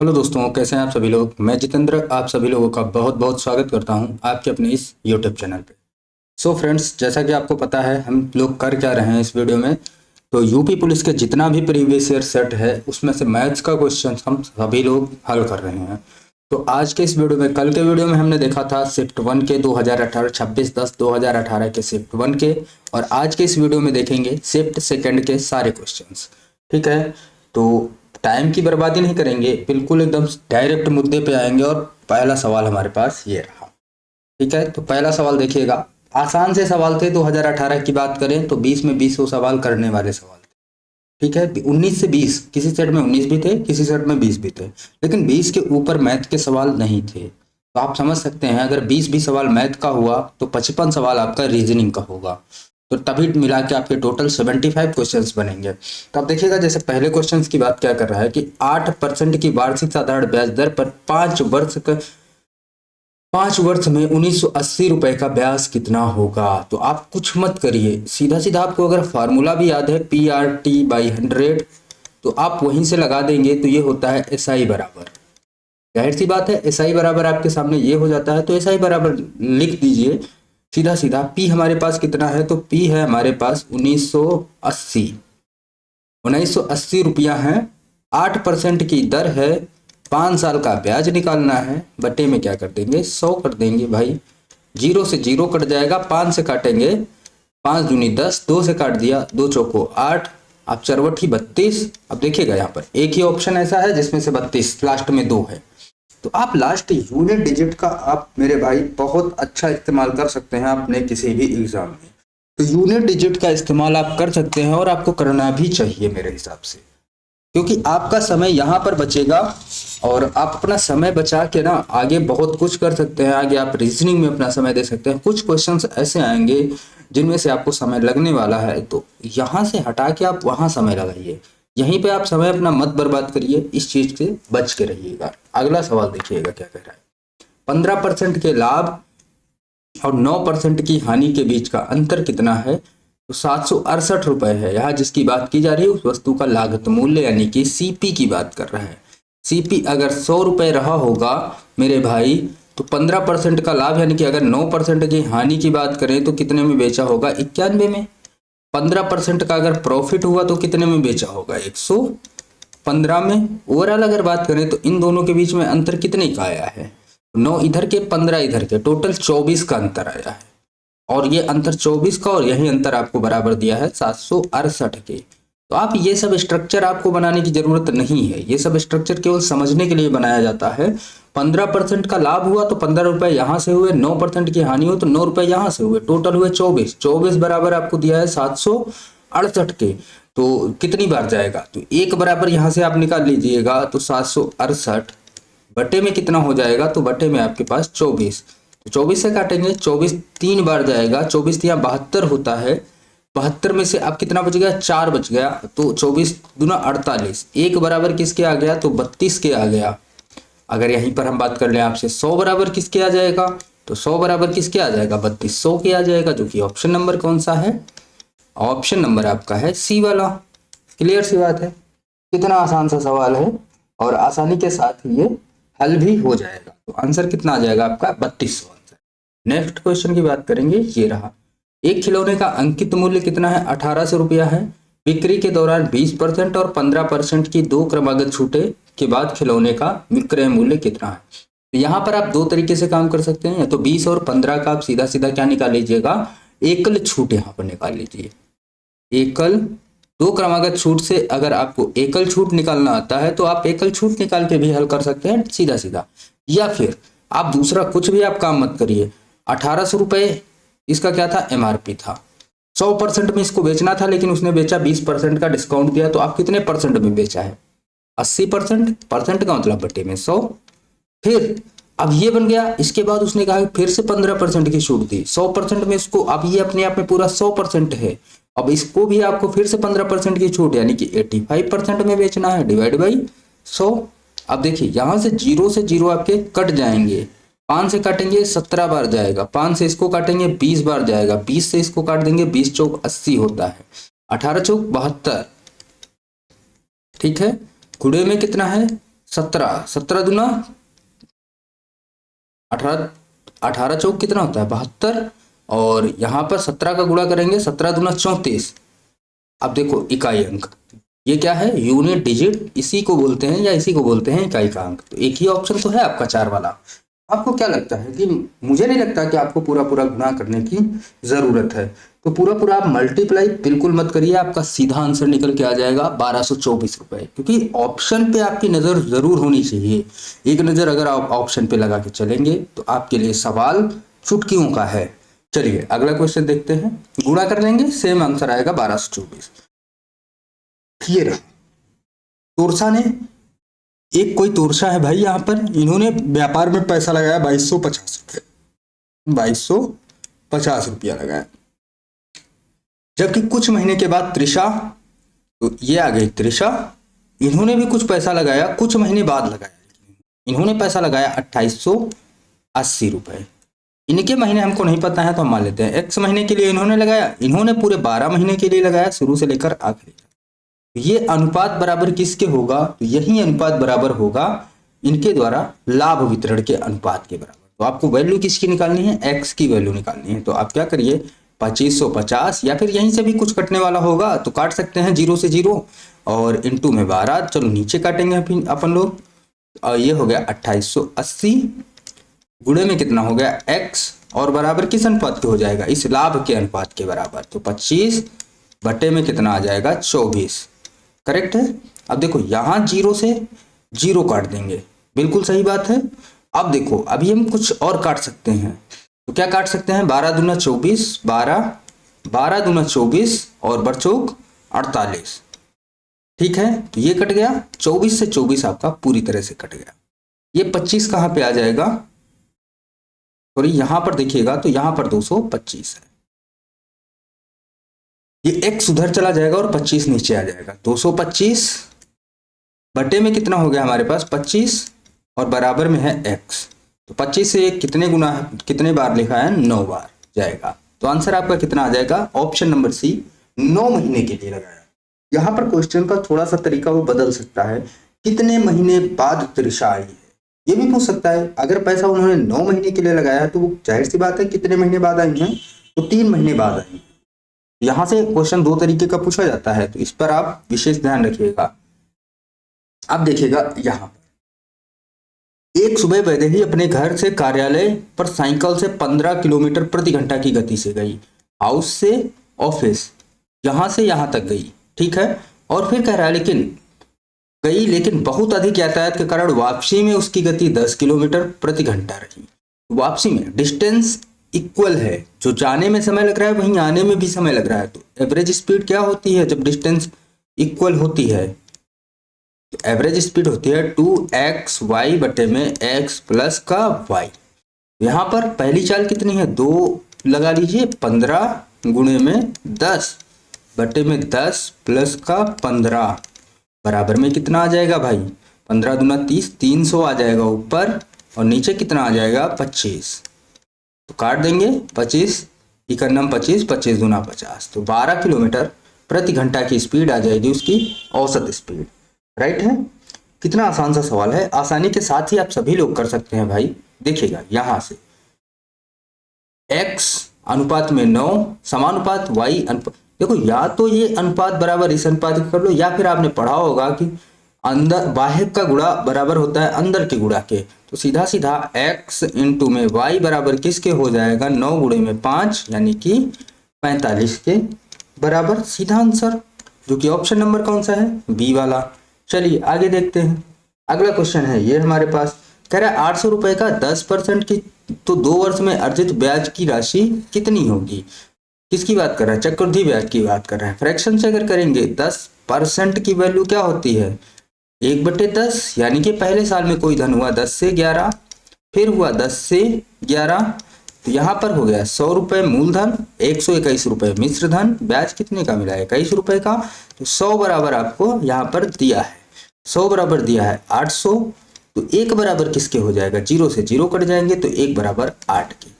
Hello दोस्तों, कैसे हैं आप सभी लोग। मैं जितेंद्र आप सभी लोगों का बहुत बहुत स्वागत करता हूं आपके अपने इस यूट्यूब चैनल पे। सो फ्रेंड्स, जैसा कि आपको पता है हम लोग कर क्या रहे हैं इस वीडियो में। तो यूपी पुलिस के जितना भी प्रीवियस ईयर सेट है उसमें से मैथ्स का क्वेश्चन हम सभी लोग हल कर रहे हैं। तो आज के इस वीडियो में, कल के वीडियो में हमने देखा था शिफ्ट वन के 2018 26/10/2018 के शिफ्ट वन के, और आज के इस वीडियो में देखेंगे शिफ्ट सेकंड के सारे क्वेश्चंस। ठीक है, तो टाइम की बर्बादी नहीं करेंगे, बिल्कुल एकदम डायरेक्ट मुद्दे पे आएंगे। और पहला सवाल हमारे पास ये रहा। ठीक है, तो पहला सवाल देखिएगा। आसान से सवाल थे। 2018 की बात करें तो 20 में 20 सवाल करने वाले सवाल थे। ठीक है, 19 से 20, किसी सेट में 19 भी थे, किसी सेट में 20 भी थे, लेकिन 20 के ऊपर मैथ के सवाल नहीं थे। तो आप समझ सकते हैं अगर 20 भी सवाल मैथ का हुआ तो 55 सवाल आपका रीजनिंग का होगा। तो तभी मिला के आपके टोटल 75 क्वेश्चंस बनेंगे। तो आप देखिएगा, जैसे पहले क्वेश्चंस की बात क्या कर रहा है कि 8% की वार्षिक साधारण ब्याज दर पर 5 वर्ष में 1980 रुपए का ब्याज कितना होगा। तो आप कुछ मत करिए, सीधा सीधा आपको अगर फार्मूला भी याद है PRT/100, तो आप वहीं से लगा देंगे तो ये होता है SI बराबर। जाहिर सी बात है, SI बराबर आपके सामने ये हो जाता है, तो SI बराबर लिख दीजिए सीधा सीधा। P हमारे पास कितना है, तो P है हमारे पास 1980 रुपया है। 8% की दर है, 5 साल का ब्याज निकालना है। बटे में क्या कर देंगे, 100 कर देंगे भाई। 0 से 0 कट जाएगा, 5 से काटेंगे, 5 दूनी 10, 2 से काट दिया, 2 चौको 8, आप चरवट ही 32। अब देखिएगा यहाँ पर एक ही ऑप्शन ऐसा है जिसमें से 32 लास्ट में 2 है। तो आप लास्ट यूनिट डिजिट का आप मेरे भाई बहुत अच्छा इस्तेमाल कर सकते हैं अपने किसी भी एग्जाम में। तो यूनिट डिजिट का इस्तेमाल आप कर सकते हैं और आपको करना भी चाहिए मेरे हिसाब से, क्योंकि आपका समय यहाँ पर बचेगा और आप अपना समय बचा के ना आगे बहुत कुछ कर सकते हैं। आगे आप रीजनिंग में अपना समय दे सकते हैं। कुछ क्वेश्चंस ऐसे आएंगे जिनमें से आपको समय लगने वाला है, तो यहाँ से हटा के आप वहाँ समय लगाइए। यहीं पे आप समय अपना मत बर्बाद करिए, इस चीज से बच के रहिएगा। अगला सवाल देखिएगा क्या कह रहा है। 15% के लाभ और 9% की हानि के बीच का अंतर कितना है, तो 768 रुपए है। यहाँ जिसकी बात की जा रही है उस वस्तु का लागत मूल्य यानी कि CP की बात कर रहा है। CP अगर 100 रुपए रहा होगा मेरे भाई, तो 15% का लाभ यानी कि अगर 9% की हानि की बात करें तो कितने में बेचा होगा, 91 में। 15% का अगर प्रॉफिट हुआ तो कितने में बेचा होगा, 115 में। ओवरऑल अगर बात करें तो इन दोनों के बीच में अंतर कितने का आया है, 9 इधर के 15 इधर के, टोटल 24 का अंतर आया है। और ये अंतर 24 का, और यही अंतर आपको बराबर दिया है 768 के। तो आप ये सब स्ट्रक्चर आपको बनाने की जरूरत नहीं है, ये सब स्ट्रक्चर केवल समझने के लिए बनाया जाता है। 15% का लाभ हुआ तो 15 रुपए यहाँ से हुए, 9% की हानि हो तो 9 रुपए यहाँ से हुए, टोटल हुए 24। 24 बराबर आपको दिया है 768 के। तो कितनी बार जाएगा, तो एक बराबर यहाँ से आप निकाल लीजिएगा, तो 768 बटे में कितना हो जाएगा, तो बटे में आपके पास 24। तो 24 से काटेंगे, 24 3 बार जाएगा, 24 यहाँ 72 होता है। 72 में से अब कितना बच गया, 4 बच गया, तो 24 दूना 48। एक बराबर किसके आ गया, तो 32 के आ गया। अगर यहीं पर हम बात कर लें आपसे, 100 बराबर किसके आ जाएगा, तो 100 बराबर किसके आ जाएगा, 3200 के आ जाएगा, जो कि ऑप्शन नंबर कौन सा है, ऑप्शन नंबर आपका है C वाला। क्लियर सी बात है, कितना आसान सा सवाल है और आसानी के साथ ही ये हल भी हो जाएगा। तो आंसर कितना आ जाएगा आपका, 3200 आंसर। नेक्स्ट क्वेश्चन की बात करेंगे, ये रहा। एक खिलौने का अंकित मूल्य कितना है, 1800 रुपया है। बिक्री के दौरान 20% और 15% की दो क्रमागत छूटे के बाद खिलौने का विक्रय मूल्य कितना है। तो यहाँ पर आप दो तरीके से काम कर सकते हैं, या तो 20 और 15 का आप सीधा सीधा क्या निकाल लीजिएगा, एकल छूट यहाँ पर निकाल लीजिए। एकल दो क्रमागत छूट से अगर आपको एकल छूट निकालना आता है तो आप एकल छूट निकाल के भी हल कर सकते हैं सीधा सीधा। या फिर आप दूसरा कुछ भी आप काम मत करिए। 1800 रुपये इसका क्या था, MRP था। 100% में इसको बेचना था, लेकिन उसने बेचा 20% का डिस्काउंट दिया, तो आप कितने परसेंट में बेचा है, 80%। परसेंट का मतलब बटे में 100। फिर अब ये बन गया, इसके बाद उसने कहा फिर से 15% की छूट दी, 100% में इसको, अब ये अपने आप में पूरा 100% है। अब इसको भी आपको फिर से 15% की छूट यानी कि 85% में बेचना है, डिवाइड बाई 100। अब देखिए यहाँ से 0 से 0 आपके कट जाएंगे, 5 से काटेंगे 17 बार जाएगा, 5 से इसको काटेंगे 20 बार जाएगा, 20 से इसको काट देंगे 20 चौक 80 होता है, 18 चौक 72। ठीक है, गुणे में कितना है 17, 17 दूना 18, 18 चौक कितना होता है 72, और यहाँ पर 17 का गुणा करेंगे, 17 दूना 34। अब देखो इकाई अंक, ये क्या है यूनिट डिजिट, इसी को बोलते हैं या इसी को बोलते हैं इकाई का अंक। तो एक ही ऑप्शन तो है आपका 4 वाला। आपको क्या लगता है कि मुझे नहीं लगता कि आपको पूरा पूरा गुणा करने की जरूरत है, तो पूरा पूरा आप मल्टीप्लाई बिल्कुल मत करिए, आपका सीधा आंसर निकल के आ जाएगा 1224 रुपए। क्योंकि ऑप्शन पे आपकी नजर जरूर होनी चाहिए, एक नजर अगर आप ऑप्शन पे लगा के चलेंगे तो आपके लिए सवाल चुटकियों का है। चलिए अगला क्वेश्चन देखते हैं, गुणा कर लेंगे सेम आंसर आएगा 1224। ये रहा तोरसा ने, एक कोई तोरसा है भाई, यहाँ पर इन्होंने व्यापार में पैसा लगाया 2250 रुपये, 2250 रुपया लगाया। जबकि कुछ महीने के बाद त्रिशा, तो ये आ गई त्रिशा, इन्होंने भी कुछ पैसा लगाया, कुछ महीने बाद लगाया, इन्होंने पैसा लगाया 2880 रुपये। इनके महीने हमको नहीं पता है तो हम मान लेते हैं एक्स महीने के लिए इन्होंने लगाया, इन्होंने पूरे 12 महीने के लिए लगाया शुरू से लेकर आखिरी। ये अनुपात बराबर किसके होगा, तो यही अनुपात बराबर होगा इनके द्वारा लाभ वितरण के अनुपात के बराबर। तो आपको वैल्यू किसकी निकालनी है, एक्स की वैल्यू निकालनी है। तो आप क्या करिए 2550, या फिर यहीं से भी कुछ कटने वाला होगा तो काट सकते हैं 0 से 0, और इंटू में 12, चलो नीचे काटेंगे अपन लोग, और ये हो गया 2880, गुणे में कितना हो गया एक्स, और बराबर किस अनुपात के हो जाएगा, इस लाभ के अनुपात के बराबर। तो 25 बटे में कितना आ जाएगा 24, करेक्ट है। अब देखो यहाँ 0 से 0 काट देंगे, बिल्कुल सही बात है। अब देखो अभी हम कुछ और काट सकते हैं, तो क्या काट सकते हैं 12 दूना 24, 12 दूना 24 और बरचौक 48, ठीक है। तो ये कट गया, 24 से 24 आपका पूरी तरह से कट गया। ये 25 कहाँ पे आ जाएगा, और यहां पर देखिएगा तो यहां पर 225 है, ये x उधर चला जाएगा और 25 नीचे आ जाएगा। 225 बटे में कितना हो गया हमारे पास 25, और बराबर में है x। तो 25 से कितने गुना, कितने बार लिखा है 9 बार जाएगा। तो आंसर आपका कितना आ जाएगा, ऑप्शन नंबर सी 9 महीने के लिए लगाया। यहाँ पर क्वेश्चन का थोड़ा सा तरीका वो बदल सकता है, कितने महीने बाद त्रिशा आई है, ये भी पूछ सकता है। अगर पैसा उन्होंने 9 महीने के लिए लगाया है तो वो जाहिर सी बात है कितने महीने बाद आई हैं, तो 3 महीने बाद आई। यहां से क्वेश्चन 2 तरीके का पूछा जाता है, तो इस पर आप विशेष ध्यान रखिएगा। अब देखिएगा यहाँ पर एक सुबह वैदे ही अपने घर से कार्यालय पर साइकिल से 15 किलोमीटर प्रति घंटा की गति से गई, हाउस से ऑफिस यहां से यहां तक गई, ठीक है। और फिर कह रहा है लेकिन बहुत अधिक यातायात के कारण वापसी में उसकी गति 10 किलोमीटर प्रति घंटा रही। वापसी में डिस्टेंस इक्वल है, जो जाने में समय लग रहा है वहीं आने में भी समय लग रहा है। तो एवरेज स्पीड क्या होती है जब डिस्टेंस इक्वल होती है, तो एवरेज स्पीड होती है 2x y बटे में x प्लस का y। यहाँ पर पहली चाल कितनी है 2 लगा लीजिए, 15 गुणे में 10 बटे में 10 प्लस का 15 बराबर में कितना आ जाएगा भाई 15 दूना 30, 300 आ जाएगा ऊपर, और नीचे कितना आ जाएगा 25। तो काट देंगे 25 इकन्नम 25, 25 दूना 50, तो 12 किलोमीटर प्रति घंटा की स्पीड आ जाएगी उसकी औसत स्पीड, राइट है। कितना आसान सा सवाल है, आसानी के साथ ही आप सभी लोग कर सकते हैं भाई। देखिएगा यहां से x अनुपात में 9 समानुपात y अनुपात, देखो या तो ये अनुपात बराबर इस अनुपात का कर लो, या फिर आपने पढ़ा होगा कि अंदर बाह्य का गुणा बराबर होता है अंदर के गुणा के। तो सीधा सीधा x इंटू में y बराबर किसके हो जाएगा 9 गुणे में 5 यानी कि 45 के बराबर, सीधा आंसर, जो कि ऑप्शन नंबर कौन सा है बी वाला। चलिए आगे देखते हैं, अगला क्वेश्चन है ये हमारे पास, कह रहा है 800 रुपए का 10% की, तो 2 वर्ष में अर्जित ब्याज की राशि कितनी होगी। किसकी बात कर रहा है, चक्रवृद्धि ब्याज की बात कर रहा है। फ्रैक्शन से अगर करेंगे 10% की वैल्यू क्या होती है 1/10, यानी कि पहले साल में कोई धन हुआ 10 से 11, फिर हुआ 10 से 11, तो यहाँ पर हो गया 100 रुपये मूलधन, 121 रुपये मिश्र धन, ब्याज कितने का मिला है 21 रुपये का। तो 100 बराबर आपको यहाँ पर दिया है, 100 बराबर दिया है 800, तो 1 बराबर किसके हो जाएगा 0 से 0 कट जाएंगे, तो 1 बराबर 8 के।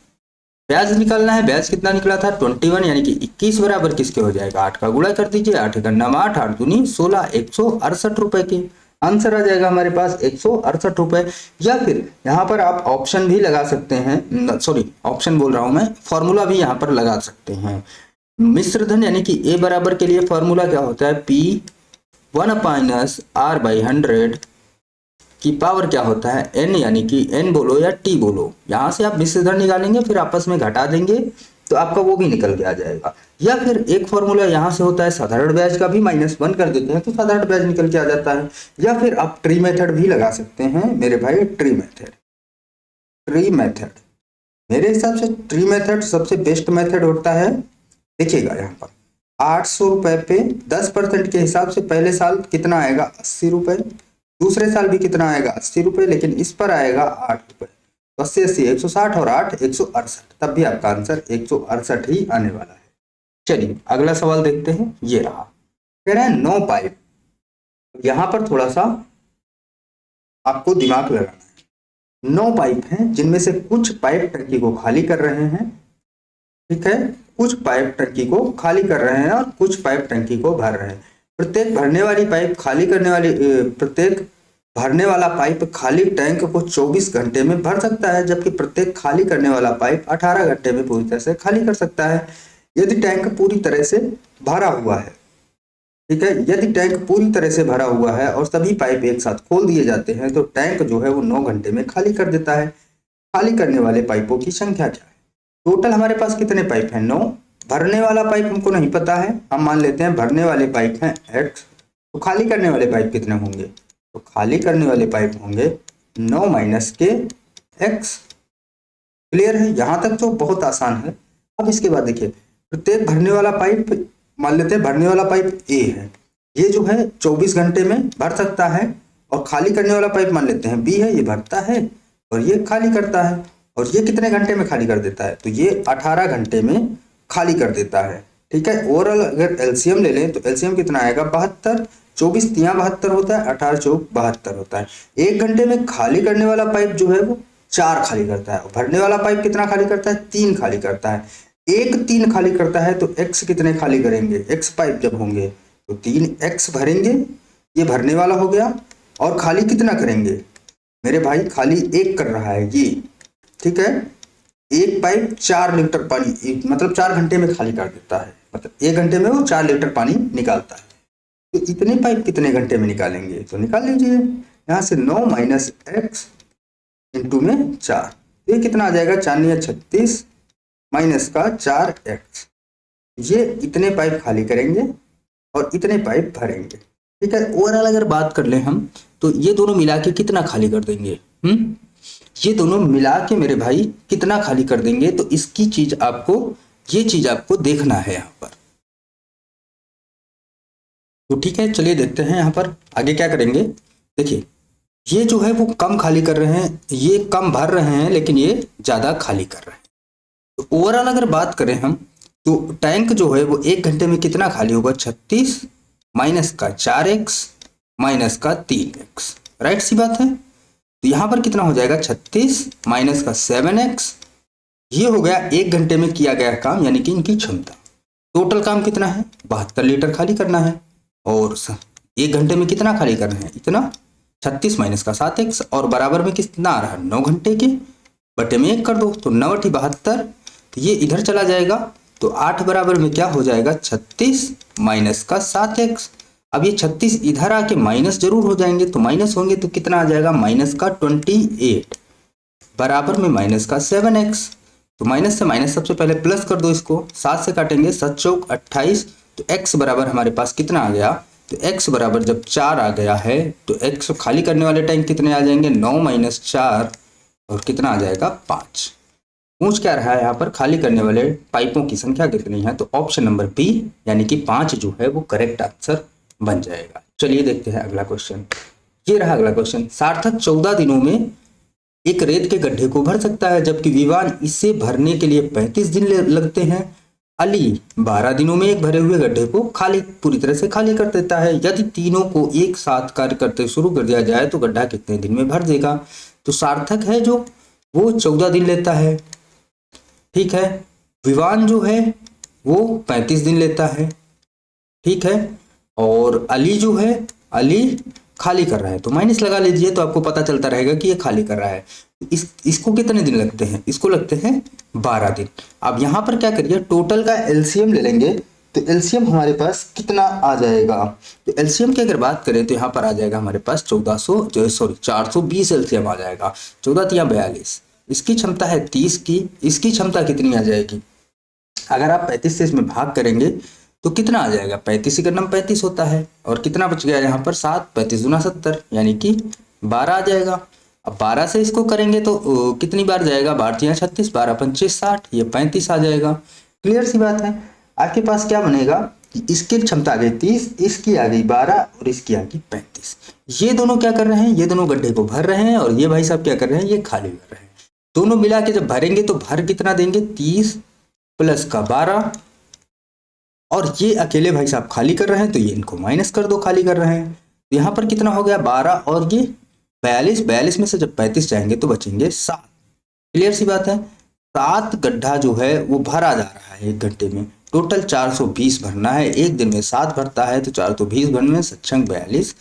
ब्याज निकालना है, ब्याज कितना निकला था 21, यानी कि 21 बराबर किसके हो जाएगा 8 का गुणा कर दीजिए, 8 का नाम 8, 8 दूनी 16, 168 रुपए के, आंसर आ जाएगा हमारे पास 168 रुपए। या फिर यहाँ पर आप ऑप्शन भी लगा सकते हैं, सॉरी ऑप्शन बोल रहा हूँ मैं, फॉर्मूला भी यहाँ पर लगा सकते हैं। मिश्र धन यानी कि ए बराबर के लिए फॉर्मूला क्या होता है, पी 1/r/100 की पावर क्या होता है n, यानी कि n बोलो या t बोलो। यहाँ से आप मिश्र धन निकालेंगे फिर आपस में घटा देंगे तो आपका वो भी निकल के आ जाएगा। या फिर एक फॉर्मूला यहाँ से होता है साधारण ब्याज का भी, -1 कर देते हैं तो साधारण ब्याज निकल के आ जाता है। या फिर आप ट्री मेथड भी लगा सकते हैं मेरे भाई, ट्री मेथड। ट्री मेथड मेरे हिसाब से ट्री मेथड सबसे बेस्ट मेथड होता है। देखिएगा यहाँ पर 800 रुपए पे 10% के हिसाब से पहले साल कितना आएगा, 80 रुपए, दूसरे साल भी कितना आएगा, 80 रुपए, लेकिन इस पर आएगा 8 रुपए। तो 80 80 160 और 8 168, तब भी आपका आंसर 168 ही आने वाला है। चलिए अगला सवाल देखते हैं। ये रहा, कह रहे हैं 9 पाइप। यहां पर थोड़ा सा आपको दिमाग लगाना है। 9 पाइप हैं जिनमें से कुछ पाइप टंकी को खाली कर रहे हैं, ठीक है, कुछ पाइप टंकी को खाली कर रहे हैं और कुछ पाइप टंकी को भर रहे हैं। प्रत्येक भरने वाली पाइप खाली करने वाली प्रत्येक भरने वाला पाइप खाली टैंक को 24 घंटे में भर सकता है, जबकि प्रत्येक खाली करने वाला पाइप 18 घंटे में पूरी तरह से खाली कर सकता है। यदि टैंक पूरी तरह से भरा हुआ है, ठीक है, यदि टैंक पूरी तरह से भरा हुआ है और सभी पाइप एक साथ खोल दिए जाते हैं तो टैंक जो है वो 9 घंटे में खाली कर देता है। खाली करने वाले पाइपों की संख्या क्या है? टोटल हमारे पास कितने पाइप हैं, 9। भरने वाला पाइप हमको नहीं पता है, हम मान लेते हैं भरने वाले पाइप हैं x। तो खाली करने वाले पाइप कितने होंगे, तो खाली करने वाले पाइप होंगे 9 - के x। क्लियर है, यहां तक तो बहुत आसान है। अब इसके बाद देखिए, प्रत्येक भरने वाला पाइप, मान लेते हैं भरने वाला पाइप A है, ये जो है 24 घंटे में भर सकता है। और खाली करने वाला पाइप मान लेते हैं B है, ये भरता है और ये खाली करता है। और ये कितने घंटे में खाली कर देता है, तो ये 18 घंटे में खाली कर देता है। ठीक है, ओवरऑल अगर एलसीएम ले लें तो एलसीएम कितना आएगा, 72। 24 तिया 72 होता है, 18 चौक 72 होता है। 1 घंटे में खाली करने वाला पाइप जो है वो 4 खाली करता है, और भरने वाला पाइप कितना खाली करता है, 3 खाली करता है। 1 3 खाली करता है तो x कितने खाली करेंगे, x पाइप जब होंगे तो 3x भरेंगे, ये भरने वाला हो गया। और खाली कितना करेंगे मेरे भाई, खाली 1 कर रहा है ये, ठीक है। एक पाइप 4 लीटर पानी, मतलब 4 घंटे में खाली कर देता है, मतलब 1 घंटे में वो 4 लीटर पानी निकालता है। तो इतने पाइप कितने घंटे में निकालेंगे, तो निकाल लीजिए यहाँ से 9 - x इंटू में 4, ये कितना आ जाएगा, 4 × 36 माइनस का 4x। ये इतने पाइप खाली करेंगे और इतने पाइप भरेंगे, ठीक है। ओवरऑल अगर बात कर लें हम तो ये दोनों मिला के कितना खाली कर देंगे, ये दोनों मिला के मेरे भाई कितना खाली कर देंगे, तो इसकी चीज आपको, ये चीज आपको देखना है यहाँ पर। तो ठीक है, चलिए देखते हैं यहाँ पर आगे क्या करेंगे। देखिए ये जो है वो कम खाली कर रहे हैं, ये कम भर रहे हैं, लेकिन ये ज्यादा खाली कर रहे हैं। तो ओवरऑल अगर बात करें हम तो टैंक जो है वो 1 घंटे में कितना खाली होगा, 36 माइनस का 4x माइनस का 3x, राइट सी बात है। तो यहाँ पर कितना हो जाएगा, 36 माइनस का 7x, ये हो गया 1 घंटे में किया गया काम, यानी कि इनकी क्षमता। टोटल काम कितना है, 72 लीटर खाली करना है। और 1 घंटे में कितना खाली करना है, इतना, 36 माइनस का 7x, और बराबर में कितना आ रहा है, 9 घंटे के, बटे में 1 कर दो तो 9 × 72, तो ये इधर चला जाएगा। तो 8 बराबर में क्या हो जाएगा, 36 माइनस का 7x। अब ये 36 इधर आके माइनस जरूर हो जाएंगे, तो माइनस होंगे तो कितना आ जाएगा, माइनस का 28 बराबर में माइनस का 7x। तो माइनस से माइनस सबसे पहले प्लस कर दो, इसको 7 से काटेंगे, 7 चौक 28, तो x बराबर हमारे पास कितना आ गया, तो x बराबर जब 4 आ गया है तो x खाली करने वाले टैंक कितने आ जाएंगे, 9 - 4, और कितना आ जाएगा, 5। पूछ क्या रहा है यहाँ पर, खाली करने वाले पाइपों की संख्या कितनी है, तो ऑप्शन नंबर बी यानी कि 5 जो है वो करेक्ट आंसर बन जाएगा। चलिए देखते हैं अगला क्वेश्चन। ये रहा अगला क्वेश्चन, सार्थक 14 दिनों में एक रेत के गड्ढे को भर सकता है, जबकि विवान इसे भरने के लिए 35 दिन लगते हैं। अली 12 दिनों में एक भरे हुए गड्ढे को पूरी तरह से खाली कर देता है। यदि तीनों को एक साथ कार्य करते शुरू कर दिया जाए तो गड्ढा कितने दिन में भर देगा। तो सार्थक है जो वो 14 दिन लेता है, ठीक है। विवान जो है वो 35 दिन लेता है, ठीक है। और अली जो है, अली खाली कर रहा है, तो माइनस लगा लीजिए तो आपको पता चलता रहेगा कि ये खाली कर रहा है। इसको कितने दिन लगते हैं, इसको लगते हैं 12 दिन। अब यहाँ पर क्या करिए, टोटल का एलसीएम ले लेंगे, तो एलसीएम हमारे पास कितना आ जाएगा, तो एलसीएम की अगर बात करें तो यहाँ पर आ जाएगा हमारे पास 420 एलसीएम आ जाएगा। 14 या 42, इसकी क्षमता है 30 की, इसकी क्षमता कितनी आ जाएगी, अगर आप 35 से इसमें भाग करेंगे तो कितना आ जाएगा, 35 का नंबर 35 होता है, और कितना बच गया यहाँ पर 7, 35 दूना 70, यानी कि 12 आ जाएगा। अब 12 से इसको करेंगे तो कितनी बार जाएगा, 12 36, 12 25 60, ये 35 आ जाएगा। क्लियर सी बात है। आपके पास क्या बनेगा कि इसकी क्षमता आ गई 30, इसकी आ गई 12 और इसकी आ गई 35। ये दोनों क्या कर रहे हैं, ये दोनों गड्ढे को भर रहे हैं, और ये भाई साहब क्या कर रहे हैं, ये खाली कर रहे हैं। दोनों मिला के जब भरेंगे तो भर कितना देंगे, 30 प्लस का 12, और ये अकेले भाई साहब खाली कर रहे हैं तो ये इनको माइनस कर दो, खाली कर रहे हैं। तो यहाँ पर कितना हो गया 12 और ये 42, 42 में से जब 35 जाएंगे तो बचेंगे 7। क्लियर सी बात है। 7 गड्ढा जो है वो भरा जा रहा है एक घंटे में, टोटल 420 भरना है। एक दिन में 7 भरता है तो 420 भरने में 42,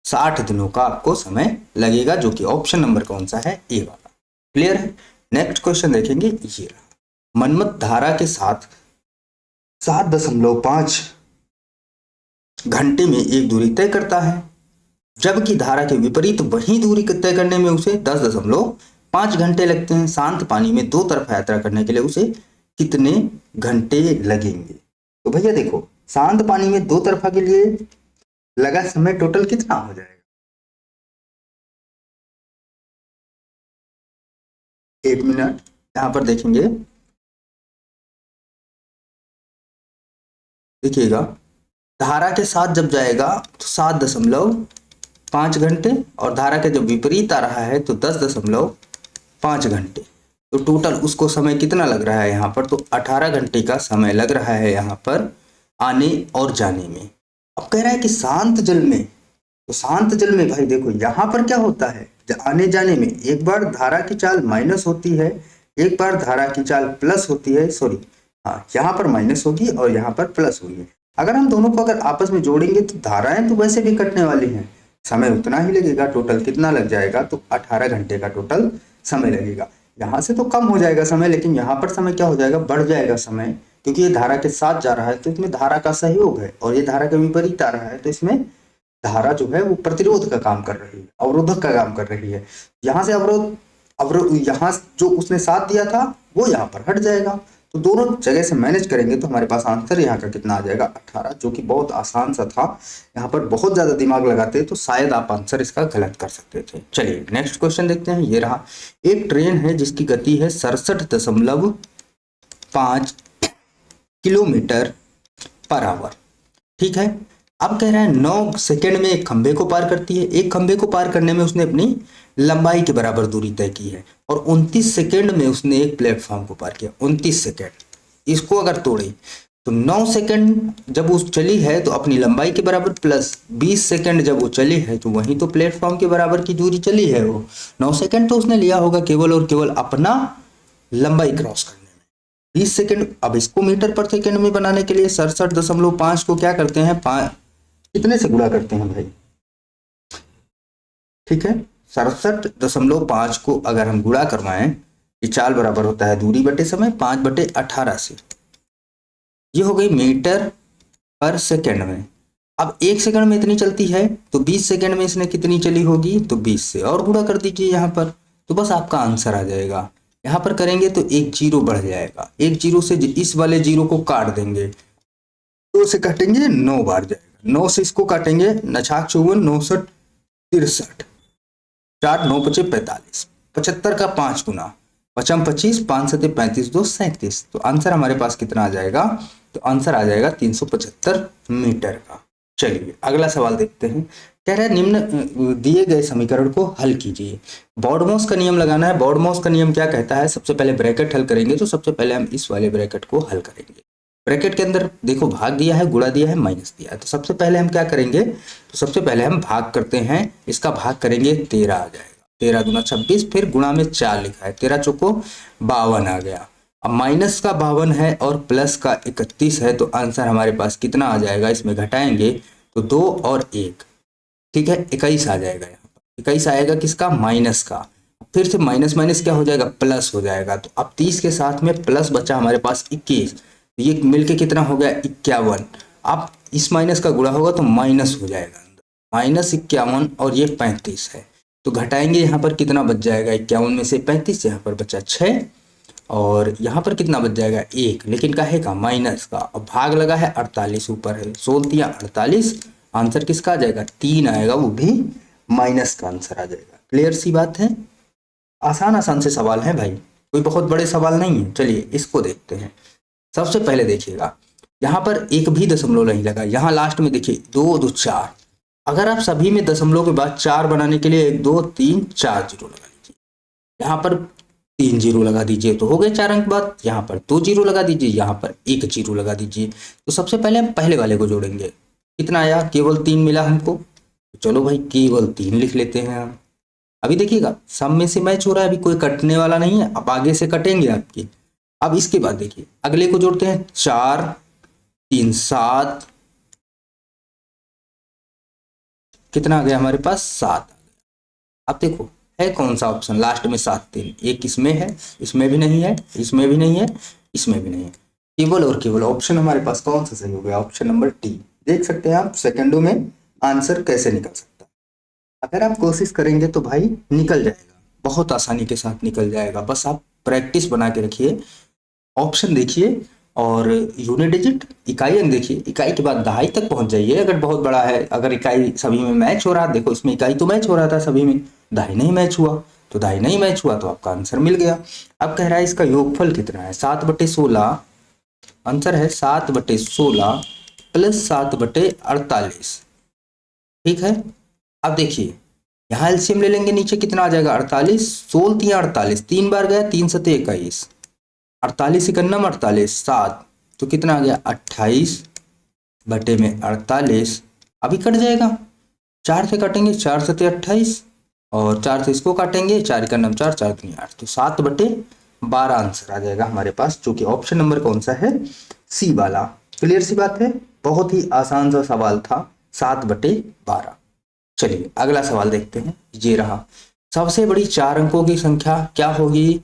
60 दिनों का आपको समय लगेगा, जो कि ऑप्शन नंबर कौन सा है, ए वाला। क्लियर है। नेक्स्ट क्वेश्चन देखेंगे, ये रहा। मनमत धारा के साथ 7.5 घंटे में एक दूरी तय करता है, जबकि धारा के विपरीत वही दूरी तय करने में उसे 10.5 घंटे लगते हैं। शांत पानी में 2 तरफा यात्रा करने के लिए उसे कितने घंटे लगेंगे। तो भैया देखो, शांत पानी में 2 तरफा के लिए लगा समय टोटल कितना हो जाएगा, 1 मिनट। यहां पर देखेंगे, देखिएगा, धारा के साथ जब जाएगा तो 7.5 घंटे, और धारा के जब विपरीत आ रहा है तो 10.5 घंटे। तो टोटल उसको समय कितना लग रहा है यहाँ पर, तो 18 घंटे का समय लग रहा है यहाँ पर आने और जाने में। अब कह रहा है कि शांत जल में, तो शांत जल में भाई देखो यहाँ पर क्या होता है, आने जाने में एक बार धारा की चाल माइनस होती है, एक बार धारा की चाल प्लस होती है, सॉरी हाँ, यहाँ पर माइनस होगी और यहाँ पर प्लस होगी। अगर हम दोनों को अगर आपस में जोड़ेंगे तो धाराएं तो वैसे भी कटने वाली हैं, समय उतना ही लगेगा। टोटल कितना लग जाएगा, तो 18 घंटे का टोटल समय लगेगा। यहाँ से तो कम हो जाएगा समय, लेकिन यहाँ पर समय क्या हो जाएगा, बढ़ जाएगा समय, क्योंकि ये धारा के साथ जा रहा है तो इसमें धारा का सहयोग है, और ये धारा के विपरीत आ रहा है तो इसमें धारा जो है वो प्रतिरोध का काम कर रही है, अवरोधक का काम कर रही है। यहाँ से अवरोध यहाँ जो उसने साथ दिया था वो यहाँ पर हट जाएगा। तो दोनों जगह से मैनेज करेंगे तो हमारे पास आंसर यहाँ का कितना आ जाएगा, 18, जो कि बहुत आसान सा था। यहाँ पर बहुत ज्यादा दिमाग लगाते तो शायद आप आंसर इसका गलत कर सकते थे। चलिए नेक्स्ट क्वेश्चन देखते हैं। ये रहा, एक ट्रेन है जिसकी गति है 67.5 किलोमीटर पर आवर, ठीक है। अब कह रहा है 9 सेकेंड में एक खंभे को पार करती है। एक खंभे को पार करने में उसने अपनी लंबाई के बराबर दूरी तय की है, और 29 सेकेंड में उसने एक प्लेटफॉर्म को पार किया। 29 सेकेंड, इसको अगर तोड़े तो 9 सेकेंड जब वो चली है तो अपनी लंबाई के बराबर, प्लस 20 सेकेंड जब वो चली है तो वहीं तो प्लेटफॉर्म के बराबर की दूरी चली है वो। 9 सेकेंड तो उसने लिया होगा केवल और केवल अपना लंबाई क्रॉस करने में। 20 सेकेंड, अब इसको मीटर पर सेकेंड में बनाने के लिए 67.5 को क्या करते हैं, कितने से गुणा करते हैं भाई, ठीक है। 67.5 को अगर हम गुणा करवाएं, ये चाल बराबर होता है दूरी बटे समय, 5/18 से, ये हो गई मीटर पर सेकेंड में। अब 1 सेकंड में इतनी चलती है तो 20 सेकंड में इसने कितनी चली होगी, तो 20 से और गुणा कर दीजिए यहाँ पर, तो बस आपका आंसर आ जाएगा। यहाँ पर करेंगे तो एक जीरो बढ़ जाएगा, एक जीरो से इस वाले जीरो को काट देंगे, 2 से काटेंगे 9 बार जाएगा, 9 से इसको काटेंगे, 9×4 = 54, 9 × 63, 4 9 × 5 = 45, 75 का 5 गुना, 5 25, 5 7 35, 2 37। तो आंसर हमारे पास कितना आ जाएगा, तो आंसर आ जाएगा 375 मीटर का। चलिए अगला सवाल देखते हैं। कह रहा है निम्न दिए गए समीकरण को हल कीजिए। बॉडमॉस का नियम लगाना है। बॉडमॉस का नियम क्या कहता है, सबसे पहले ब्रैकेट हल करेंगे, तो सबसे पहले हम इस वाले ब्रैकेट को हल करेंगे। ब्रैकेट के अंदर देखो भाग दिया है, गुणा दिया है, माइनस दिया है, तो सबसे पहले हम क्या करेंगे, तो सबसे पहले हम भाग करते हैं, इसका भाग करेंगे 13 आ जाएगा, 13 दूना 26, फिर गुणा में 4 लिखा है, 13 चौको 52 आ गया। अब माइनस का 52 है और प्लस का 31 है, तो आंसर हमारे पास कितना आ जाएगा, इसमें घटाएंगे तो 2 और 1, ठीक है, 21 आ जाएगा यहाँ पर, 21 आएगा किसका, माइनस का। फिर से माइनस माइनस क्या हो जाएगा, प्लस हो जाएगा। तो अब 30 के साथ में प्लस बचा हमारे पास 21, ये मिलके कितना हो गया, 51। अब इस माइनस का गुणा होगा तो माइनस हो जाएगा, -51 और ये 35 है। तो घटाएंगे यहाँ पर कितना बच जाएगा, 51 में से 35, यहाँ पर बचा 6 और यहाँ पर कितना बच जाएगा 1, लेकिन काहे का, माइनस का। अब भाग लगा है 48 ऊपर है, 16 48, आंसर किसका आ जाएगा, 3 आएगा, वो भी माइनस का आंसर आ जाएगा। क्लियर सी बात है, आसान आसान से सवाल है भाई, कोई बहुत बड़े सवाल नहीं है। चलिए इसको देखते हैं। सबसे पहले देखिएगा, यहाँ पर एक भी दशमलव नहीं लगा, यहाँ लास्ट में देखिए 2 2 4। अगर आप सभी में दशमलव के बाद 4 बनाने के लिए 1 2 3 4 जीरो लगा लीजिए, यहाँ पर 3 जीरो लगा दीजिए तो हो गए 4 अंक बाद, यहाँ पर 2 जीरो लगा दीजिए, यहाँ पर 1 जीरो लगा दीजिए। तो सबसे पहले हम पहले वाले को जोड़ेंगे, कितना आया, केवल 3 मिला हमको। चलो भाई केवल 3 लिख लेते हैं हम। अभी देखिएगा सब में से मैच हो रहा है, अभी कोई कटने वाला नहीं है, अब आगे से कटेंगे आपकी। अब इसके बाद देखिए अगले को जोड़ते हैं, 4 3 7, कितना आ गया हमारे पास, 7। अब देखो है कौन सा ऑप्शन लास्ट में 7 3, एक इसमें है, इसमें भी नहीं है, इसमें भी नहीं है, इसमें भी नहीं है, केवल और केवल ऑप्शन हमारे पास कौन सा सही हो गया, ऑप्शन नंबर डी। देख सकते हैं आप सेकंडों में आंसर कैसे निकल सकता है। अगर आप कोशिश करेंगे तो भाई निकल जाएगा, बहुत आसानी के साथ निकल जाएगा, बस आप प्रैक्टिस बना के रखिए। ऑप्शन देखिए और यूनिट डिजिट इकाई अंक देखिए, इकाई के बाद दहाई तक पहुंच जाइए अगर बहुत बड़ा है। अगर इकाई सभी में मैच हो रहा, देखो इसमें इकाई तो मैच हो रहा था सभी में, दहाई नहीं मैच हुआ, तो दहाई नहीं मैच हुआ तो आपका आंसर मिल गया। अब कह रहा है इसका योगफल कितना है, 7/16, आंसर है 7/16 प्लस 7/48, ठीक है। अब देखिए यहाँ एलसीएम ले लेंगे, नीचे कितना आ जाएगा, 48, 16 3 48, 3 बार गया, 3 7 21, 48 इकन्नम 48 7, तो कितना आ गया 28/48। अभी कट जाएगा, 4 से काटेंगे, 4 7 28 और 4 से इसको काटेंगे, 4 इकन्नम 4 4 3 8, तो 7/12 आंसर आ जाएगा हमारे पास, जो कि ऑप्शन नंबर कौन सा है, सी वाला। क्लियर सी बात है, बहुत ही आसान सा सवाल था, 7/12। चलिए अगला सवाल देखते हैं, ये रहा। सबसे बड़ी 4 अंकों की संख्या क्या होगी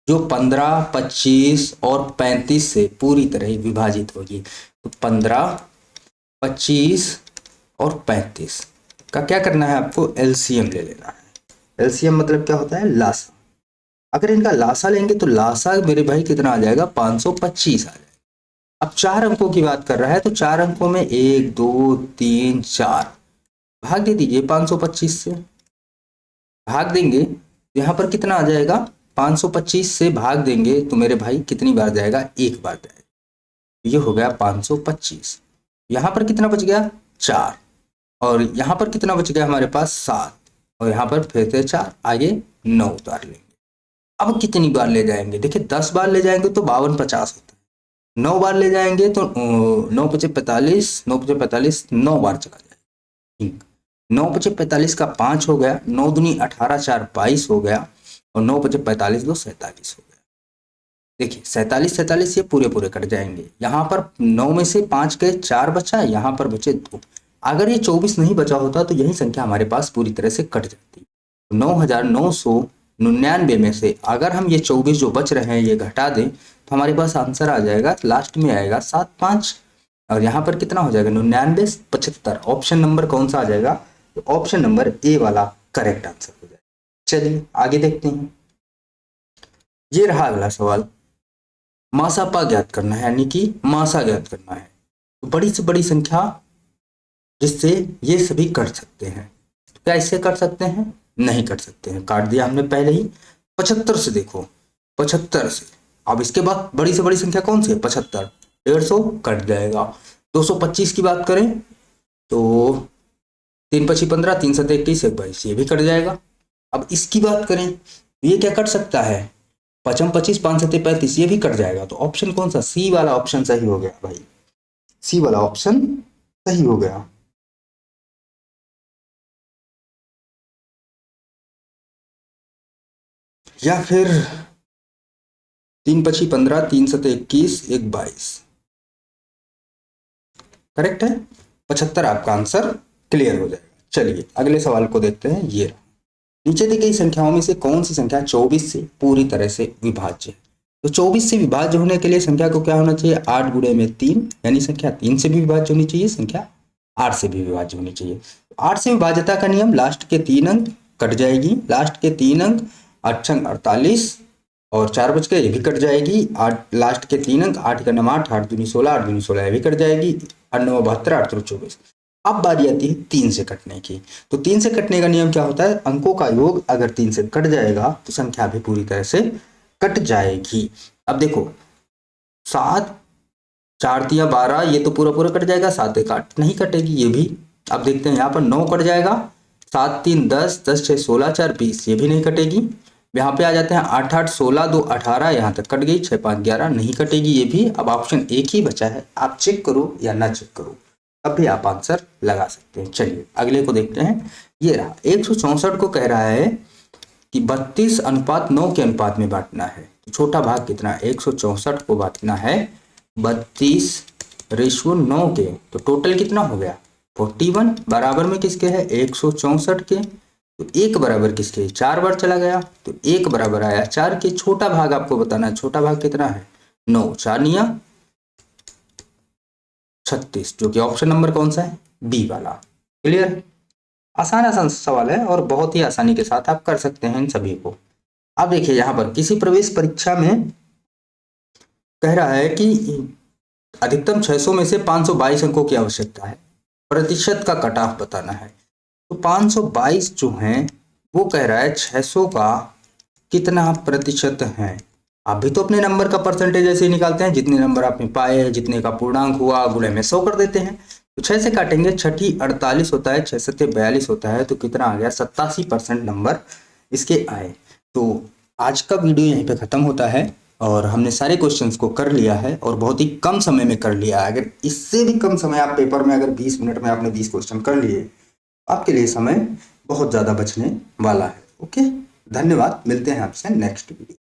जो 15 25 और 35 से पूरी तरह विभाजित होगी। तो 15 25 और 35 का क्या करना है आपको, एलसीएम ले लेना है। एलसीएम मतलब क्या होता है, लासा। अगर इनका लासा लेंगे तो लासा मेरे भाई कितना आ जाएगा, 525 आ जाएगा। अब 4 अंकों की बात कर रहा है तो 4 अंकों में 1 2 3 4 भाग दे दीजिए 525 से, भाग देंगे तो यहाँ पर कितना आ जाएगा, 525 से भाग देंगे तो मेरे भाई कितनी बार जाएगा, एक बार जाएगा, ये हो गया 525। यहाँ पर कितना बच गया, 4, और यहाँ पर कितना बच गया हमारे पास, 7, और यहाँ पर फिर से 4, आगे 9 उतार लेंगे। अब कितनी बार ले जाएंगे, देखिए 10 बार ले जाएंगे तो 52 50 होता है, 9 बार ले जाएंगे तो 9 5 45, 9 5 45, 9 बार चला जाएगा। 9 5 45 का 5 हो गया, 9 दूनी 18 4 22 हो गया, और 9 5 45 2 47 हो गया। देखिए 47 47 ये पूरे पूरे कट जाएंगे, यहाँ पर 9 में से 5 के 4 बचा, यहाँ पर बचे 2। अगर ये 24 नहीं बचा होता तो यही संख्या हमारे पास पूरी तरह से कट जाती। 9999 में से अगर हम ये 24 जो बच रहे हैं ये घटा दें तो हमारे पास आंसर आ जाएगा, लास्ट में आएगा 7 5, और यहाँ पर कितना हो जाएगा, 99 75। ऑप्शन नंबर कौन सा आ जाएगा, तो ऑप्शन नंबर ए वाला करेक्ट आंसर हो जाएगा। चलिए आगे देखते हैं, ये रहा अगला सवाल। मासापा ज्ञात करना है, यानी कि मासा ज्ञात करना है। तो बड़ी से बड़ी संख्या जिससे ये सभी कट सकते हैं, क्या इससे कट सकते हैं, नहीं कट सकते हैं, काट दिया हमने पहले ही। 75 से देखो, 75 से, अब इसके बाद बड़ी से बड़ी संख्या कौन सी है, 75, 150 कट जाएगा। 225 की बात करें तो 3 5 15, 3 7 21 1 22, ये भी कट जाएगा। अब इसकी बात करें तो ये क्या कट सकता है, 5 25 5 7 35, ये भी कट जाएगा। तो ऑप्शन कौन सा, सी वाला ऑप्शन सही हो गया भाई, सी वाला ऑप्शन सही हो गया। या फिर 3 5 15, 3 7 21 1 22 करेक्ट है, 75 आपका आंसर क्लियर हो जाएगा। चलिए अगले सवाल को देखते हैं। ये रहा। नीचे दी गई संख्याओं में से कौन सी संख्या 24 से पूरी तरह से विभाज्य है? तो 24 से विभाज्य होने के लिए संख्या को क्या होना चाहिए? 8 गुणे में 3, यानी संख्या 3 से भी विभाज्य होनी चाहिए, संख्या 8 से भी विभाज्य होनी चाहिए। 8 से विभाज्यता का नियम, लास्ट के 3 अंक कट जाएगी, लास्ट के 3 अंक 8 48 और 4 बच गए, ये भी कट जाएगी। 8 लास्ट के 3 अंक 8 का 9 8, 8 दूनी 16, 8 दूनी 16, ये भी कट जाएगी। 8 9 72, 8 3 24। अब बारी आती है 3 से कटने की। तो 3 से कटने का नियम क्या होता है? अंकों का योग अगर 3 से कट जाएगा तो संख्या भी पूरी तरह से कट जाएगी। अब देखो 7 4 3 12, ये तो पूरा पूरा कट जाएगा, 7 1 8 नहीं कटेगी ये भी। अब देखते हैं यहाँ पर 9 कट जाएगा, 7 3 10, 10 6 16, 4 20, ये भी नहीं कटेगी। यहाँ पे आ जाते हैं 8 8 16 2 18, यहाँ तक कट गई। 6 5 11 नहीं कटेगी ये भी। अब ऑप्शन एक ही बचा है, आप चेक करो या ना चेक करो, तब भी आप आंसर लगा सकते हैं। चलिए अगले को देखते हैं। ये रहा। 164 को कह रहा है कि 32:9 के अनुपात में बांटना है। तो छोटा भाग कितना? 164 को बांटना है 32:9 के, तो टोटल कितना हो गया? 41। बराबर में किसके है? 164 के। तो 1 बराबर किसके? 4 बार चला गया, तो 1 बराबर आया 4 के। छोटा भाग आपको बताना है, छोटा भाग कितना है? 9 4 निया 36, जो कि ऑप्शन नंबर कौन सा है? बी वाला। क्लियर? आसान आसान सवाल है और बहुत ही आसानी के साथ आप कर सकते हैं इन सभी को। अब देखिए यहाँ पर किसी प्रवेश परीक्षा में कह रहा है कि अधिकतम 600 में से 522 अंकों की आवश्यकता है, प्रतिशत का कट ऑफ बताना है। तो 522 जो हैं वो कह रहा है 600 का कितना प्रतिशत है। आप भी तो अपने नंबर का परसेंटेज ऐसे ही निकालते हैं, जितने नंबर आपने पाए, जितने का पूर्णांक हुआ, गुणे में 100 कर देते हैं। तो 6 से काटेंगे, 6 48 होता है, 6 7 42 होता है, तो कितना आ गया? 87% नंबर इसके आए। तो आज का वीडियो यहीं पे ख़त्म होता है और हमने सारे क्वेश्चंस को कर लिया है और बहुत ही कम समय में कर लिया है। अगर इससे भी कम समय आप पेपर में, अगर 20 मिनट में आपने 20 क्वेश्चन कर लिए, आपके लिए समय बहुत ज़्यादा बचने वाला है। ओके, धन्यवाद। मिलते हैं आपसे नेक्स्ट वीडियो।